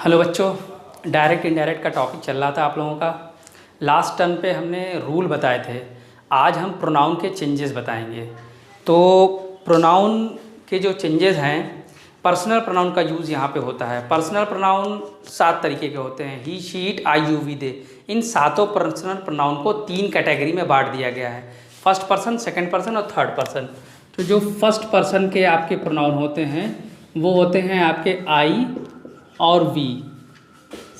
Hello बच्चों, direct indirect का topic चल रहा था आप लोगों का। लास्ट टर्म पे हमने रूल बताए थे। आज हम प्रोनाउन के चेंजेस बताएंगे। तो प्रोनाउन के जो चेंजेस हैं, पर्सनल प्रोनाउन का यूज़ यहाँ पे होता है। पर्सनल प्रोनाउन 7 तरीके के होते हैं। He, she, it, I, you, we, they. इन सातों पर्सनल प्रोनाउन को 3 कैटेगरी में बांट दिया गया है, फर्स्ट पर्सन, सेकेंड पर्सन और थर्ड पर्सन। तो जो फर्स्ट पर्सन के आपके प्रोनाउन होते हैं वो होते हैं आपके आई और वी।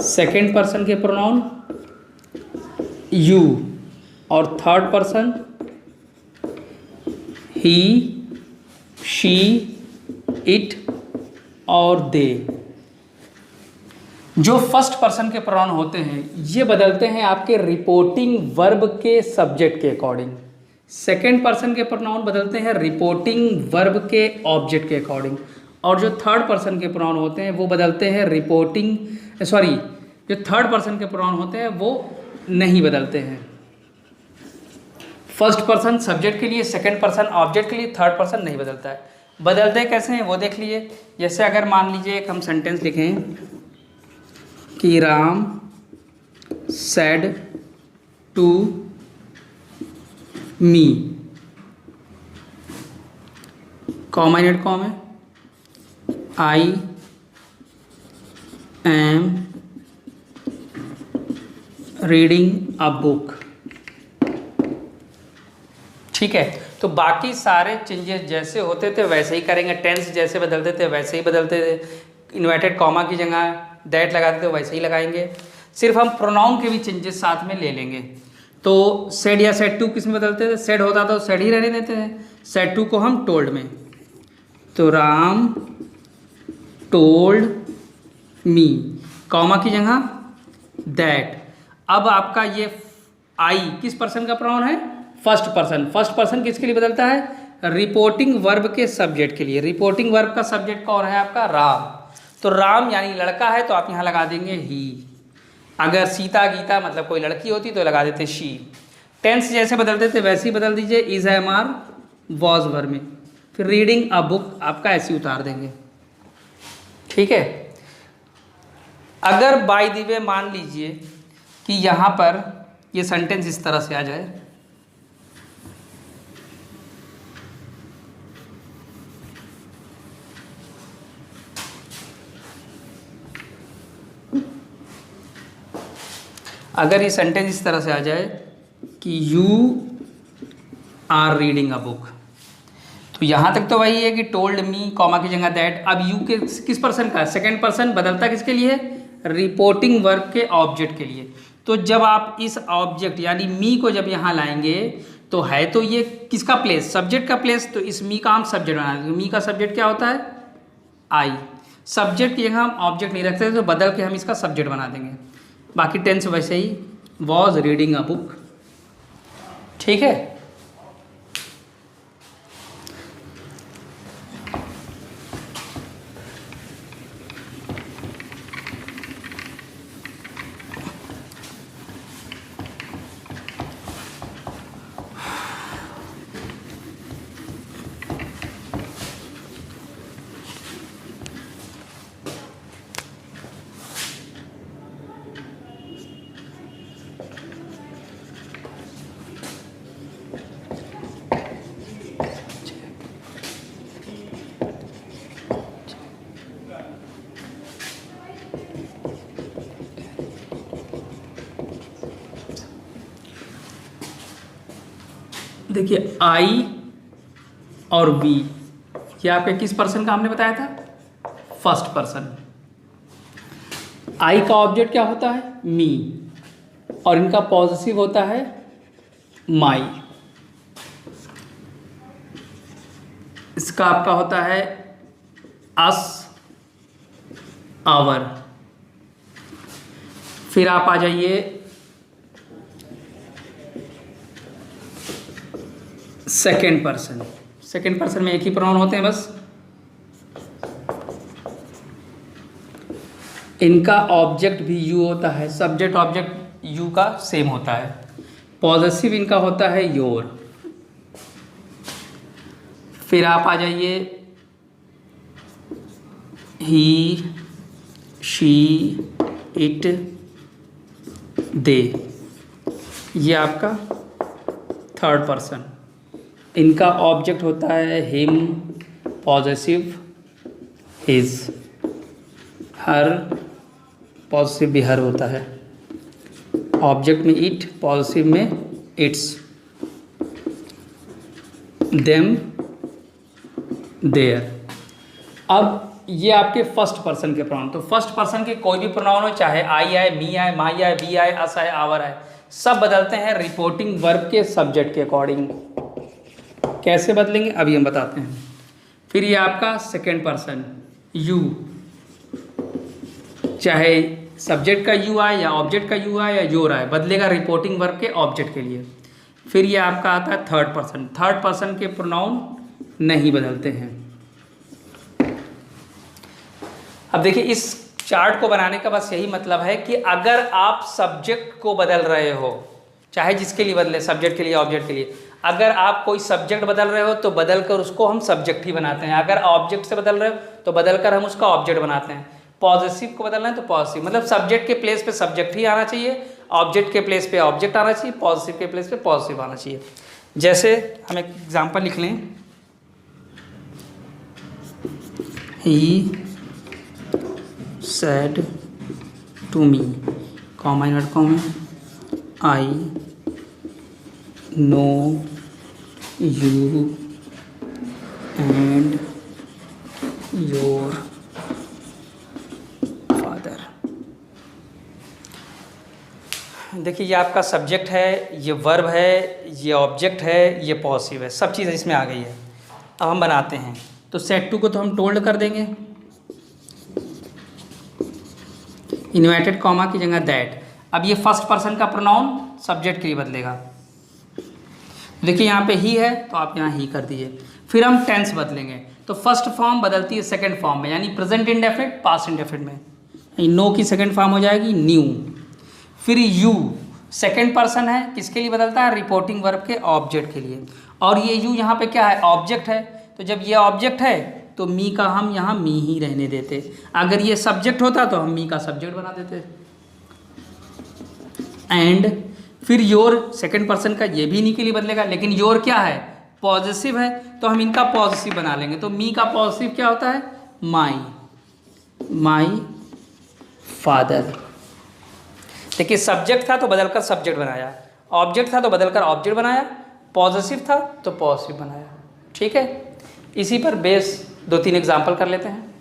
सेकेंड पर्सन के प्रोनाउन यू, और third person he, she, it और दे। जो फर्स्ट पर्सन के प्रोनाउन होते हैं ये बदलते हैं आपके रिपोर्टिंग वर्ब के सब्जेक्ट के अकॉर्डिंग। सेकेंड पर्सन के प्रोनाउन बदलते हैं रिपोर्टिंग वर्ब के ऑब्जेक्ट के अकॉर्डिंग। और जो थर्ड पर्सन के प्रोनाउन होते हैं वो बदलते हैं जो थर्ड पर्सन के प्रोनाउन होते हैं वो नहीं बदलते हैं। फर्स्ट पर्सन सब्जेक्ट के लिए, सेकंड पर्सन ऑब्जेक्ट के लिए, थर्ड पर्सन नहीं बदलता है। बदलते कैसे हैं वो देख लीजिए। जैसे अगर मान लीजिए एक हम सेंटेंस लिखें कि Ram said to me, comma inverted comma, I am reading a book. ठीक है, तो बाकी सारे चेंजेस जैसे होते थे वैसे ही करेंगे। टेंस जैसे बदलते थे वैसे ही बदलते थे। इन्वर्टेड कॉमा की जगह दैट लगाते थे वैसे ही लगाएंगे। सिर्फ हम प्रोनाउन के भी चेंजेस साथ में ले लेंगे। तो सेड या सेड टू किस में बदलते थे? सेड होता तो सेड ही रहने देते थे, सेड टू को हम टोल्ड में। तो राम टोल्ड मी, कॉमा की जगह दैट। अब आपका ये आई किस पर्सन का प्रोनाउन है? First person. फर्स्ट पर्सन किसके लिए बदलता है? रिपोर्टिंग वर्ब के सब्जेक्ट के लिए। रिपोर्टिंग वर्ब का सब्जेक्ट कौन है आपका? राम। तो राम यानी लड़का है तो आप यहाँ लगा देंगे ही। अगर सीता गीता मतलब कोई लड़की होती तो लगा देते शी। टेंस जैसे बदलते थे वैसे ही बदल दीजिए, is, am, are, was verb में। फिर रीडिंग अ बुक आपका ऐसे ही उतार देंगे। ठीक है। अगर बाय द वे मान लीजिए कि यहाँ पर ये सेंटेंस इस तरह से आ जाए, अगर ये सेंटेंस इस तरह से आ जाए कि you are reading a book, तो यहाँ तक तो वही है कि टोल्ड मी, कॉमा की जगह दैट। अब यू के किस पर्सन का? Second person. बदलता किसके लिए? रिपोर्टिंग वर्ब के ऑब्जेक्ट के लिए। तो जब आप इस ऑब्जेक्ट यानी मी को जब यहाँ लाएंगे तो है तो ये किसका प्लेस? सब्जेक्ट का प्लेस। तो इस मी का हम सब्जेक्ट बना देंगे। मी का सब्जेक्ट क्या होता है? आई। सब्जेक्ट की जगह हम ऑब्जेक्ट नहीं रखते तो बदल के हम इसका सब्जेक्ट बना देंगे। बाकी टेंस वैसे ही, वॉज रीडिंग अ बुक। ठीक है। देखिए आई और वी, ये आपके किस पर्सन का हमने बताया था? First person. आई का ऑब्जेक्ट क्या होता है? मी, और इनका पॉजिटिव होता है माई। इसका आपका होता है अस, आवर। फिर आप आ जाइए सेकेंड पर्सन। सेकेंड पर्सन में एक ही प्रोनाउन होते हैं बस। इनका ऑब्जेक्ट भी यू होता है, सब्जेक्ट ऑब्जेक्ट यू का सेम होता है। पॉजेसिव इनका होता है योर। फिर आप आ जाइए ही, शी, इट, दे, ये आपका थर्ड पर्सन। इनका ऑब्जेक्ट होता है हिम, पॉजेसिव हिज, हर, पॉजिटिव भी हर होता है। ऑब्जेक्ट में इट, पॉजिटिव में इट्स, देम, देयर। अब ये आपके फर्स्ट पर्सन के प्रोनाउन। तो फर्स्ट पर्सन के कोई भी प्रोनाउन हो, चाहे आई आए, मी आए, माई आए, वी आए, अस आए, आवर आए, सब बदलते हैं रिपोर्टिंग वर्ब के सब्जेक्ट के अकॉर्डिंग। कैसे बदलेंगे अभी हम बताते हैं। फिर ये आपका सेकेंड पर्सन यू, चाहे सब्जेक्ट का यू आए या ऑब्जेक्ट का यू आए या योर आए, बदलेगा रिपोर्टिंग वर्ब के ऑब्जेक्ट के लिए। फिर ये आपका आता है थर्ड पर्सन। थर्ड पर्सन के प्रोनाउन नहीं बदलते हैं। अब देखिए, इस चार्ट को बनाने का बस यही मतलब है कि अगर आप सब्जेक्ट को बदल रहे हो, चाहे जिसके लिए बदले, सब्जेक्ट के लिए, ऑब्जेक्ट के लिए, अगर आप कोई सब्जेक्ट बदल रहे हो तो बदल कर उसको हम सब्जेक्ट ही बनाते हैं। अगर ऑब्जेक्ट से बदल रहे हो तो बदल कर हम उसका ऑब्जेक्ट बनाते हैं। पॉजिटिव को बदलना है तो पॉजिटिव, मतलब सब्जेक्ट के प्लेस पे सब्जेक्ट ही आना चाहिए, ऑब्जेक्ट के प्लेस पे ऑब्जेक्ट आना चाहिए, पॉजिटिव के प्लेस पे पॉजिटिव आना चाहिए। जैसे हम एक एग्जांपल लिख लें, ही said to me, comma inverted comma, I know you and your father। देखिए, ये आपका सब्जेक्ट है, ये वर्ब है, ये ऑब्जेक्ट है, ये पॉसिव है, सब चीज़ इसमें आ गई है। अब हम बनाते हैं। तो सेट टू को तो हम टोल्ड कर देंगे, इन्वर्टेड कॉमा की जगह दैट। अब ये फर्स्ट पर्सन का प्रोनाउन सब्जेक्ट के लिए बदलेगा। देखिए यहाँ पे ही है तो आप यहाँ ही कर दीजिए। फिर हम टेंस बदलेंगे, तो फर्स्ट फॉर्म बदलती है सेकंड फॉर्म में, यानी प्रेजेंट इंडेफिनिट पास्ट इंडेफिनिट में। नो की सेकंड फॉर्म हो जाएगी न्यू। फिर यू सेकंड पर्सन है, किसके लिए बदलता है? रिपोर्टिंग वर्ब के ऑब्जेक्ट के लिए। और ये यू यहाँ पे क्या है? ऑब्जेक्ट है। तो जब ये ऑब्जेक्ट है तो मी का हम यहाँ मी ही रहने देते। अगर ये सब्जेक्ट होता तो हम मी का सब्जेक्ट बना देते। एंड फिर योर सेकंड पर्सन का ये भी नी के लिए बदलेगा, लेकिन योर क्या है? पॉजिटिव है, तो हम इनका पॉजिटिव बना लेंगे। तो मी का पॉजिटिव क्या होता है? माई, माई फादर। देखिए, सब्जेक्ट था तो बदलकर सब्जेक्ट बनाया, ऑब्जेक्ट था तो बदलकर ऑब्जेक्ट बनाया, पॉजिटिव था तो पॉजिटिव बनाया। ठीक है, इसी पर बेस 2-3 एग्जाम्पल कर लेते हैं।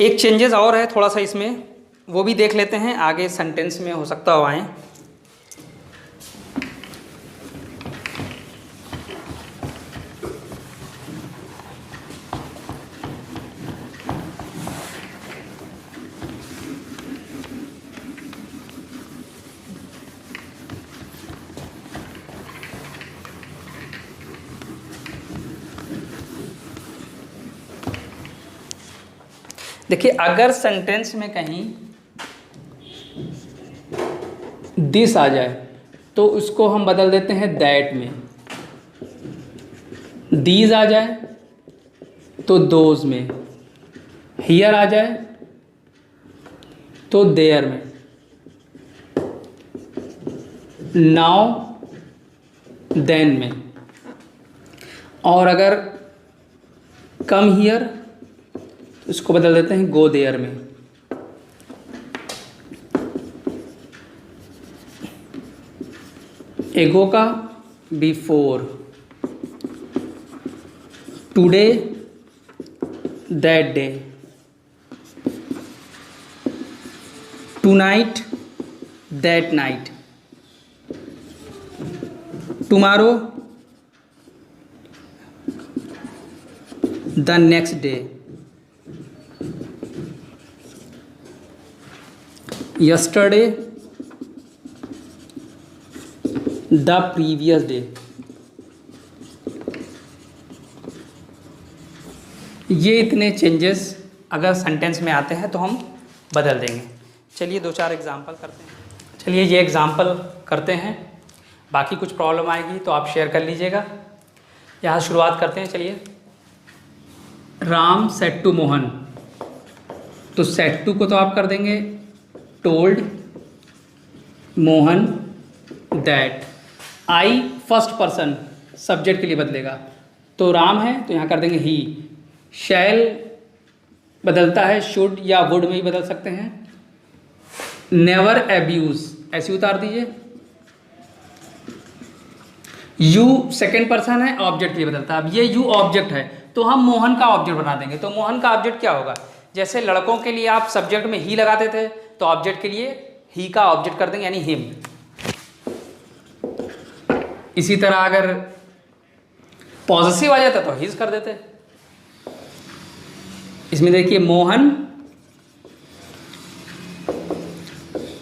एक चेंजेस और है थोड़ा सा इसमें, वो भी देख लेते हैं, आगे सेंटेंस में हो सकता हो आए। देखिए, अगर सेंटेंस में कहीं दिस आ जाए तो उसको हम बदल देते हैं दैट में। दीज आ जाए तो दोज में। हियर आ जाए तो देयर में। नाउ देन में। और अगर कम हियर इसको बदल देते हैं गो देयर में। एगो का before, today that day, tonight that night, tomorrow the next day, yesterday the previous day। ये इतने चेंजेस अगर सेंटेंस में आते हैं तो हम बदल देंगे। चलिए 2-4 एग्जाम्पल करते हैं। चलिए ये एग्जाम्पल करते हैं, बाकी कुछ प्रॉब्लम आएगी तो आप शेयर कर लीजिएगा। यहाँ शुरुआत करते हैं। चलिए, राम सेड टू मोहन, तो सेड टू को तो आप कर देंगे told Mohan that. I first person subject के लिए बदलेगा, तो राम है तो यहाँ कर देंगे ही। शैल बदलता है शुड या वुड में ही बदल सकते हैं। नेवर एब्यूज ऐसे उतार दीजिए। यू सेकेंड पर्सन है, ऑब्जेक्ट के लिए बदलता है। अब ये यू ऑब्जेक्ट है तो हम मोहन का ऑब्जेक्ट बना देंगे। तो मोहन का ऑब्जेक्ट क्या होगा? जैसे लड़कों के लिए आप सब्जेक्ट में ही लगाते थे तो ऑब्जेक्ट के लिए ही का ऑब्जेक्ट कर देंगे, यानी हिम। इसी तरह अगर पॉजिटिव आ जाता तो हिज कर देते। इसमें देखिए, मोहन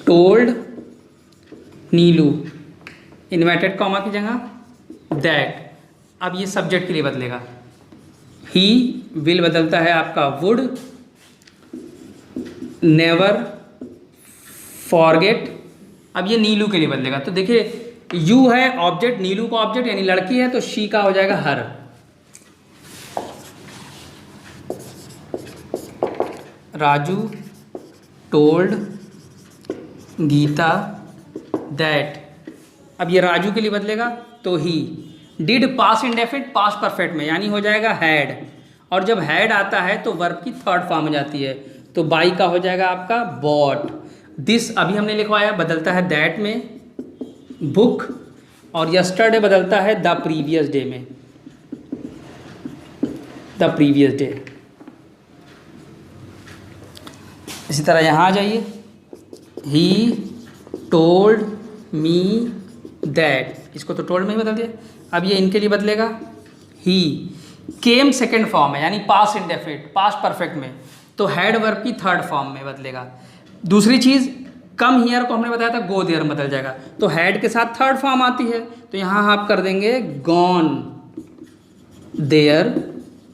टोल्ड नीलू, इन्वर्टेड कॉमा की जगह दैट। अब ये सब्जेक्ट के लिए बदलेगा। ही विल बदलता है आपका वुड। नेवर फॉरगेट, अब ये नीलू के लिए बदलेगा। तो देखिए, यू है ऑब्जेक्ट, नीलू का ऑब्जेक्ट यानी लड़की है, तो शी का हो जाएगा her. Raju told Gita that. अब ये राजू के लिए बदलेगा तो he. Did past indefinite past perfect में, यानी हो जाएगा हैड। और जब हैड आता है तो वर्ब की थर्ड फॉर्म हो जाती है, तो बाई का हो जाएगा आपका बॉट। दिस अभी हमने लिखवाया, बदलता है दैट में बुक, और यस्टरडे बदलता है द प्रीवियस डे में, द प्रीवियस डे। इसी तरह यहाँ आ जाइए, ही टोल्ड मी दैट, इसको तो टोल्ड में ही बदल दिया। अब ये इनके लिए बदलेगा, ही केम सेकेंड फॉर्म है, यानी पास्ट इंडेफिनिट पास्ट परफेक्ट में, तो हैड वर्ब की थर्ड फॉर्म में बदलेगा। दूसरी चीज़, कम हियर को हमने बताया था गो देयर में बदल जाएगा, तो हैड के साथ थर्ड फॉर्म आती है, तो यहाँ आप कर देंगे gone there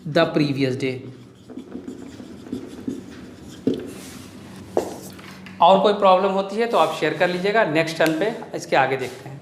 the previous day. और कोई प्रॉब्लम होती है तो आप शेयर कर लीजिएगा, नेक्स्ट टर्न पे इसके आगे देखते हैं।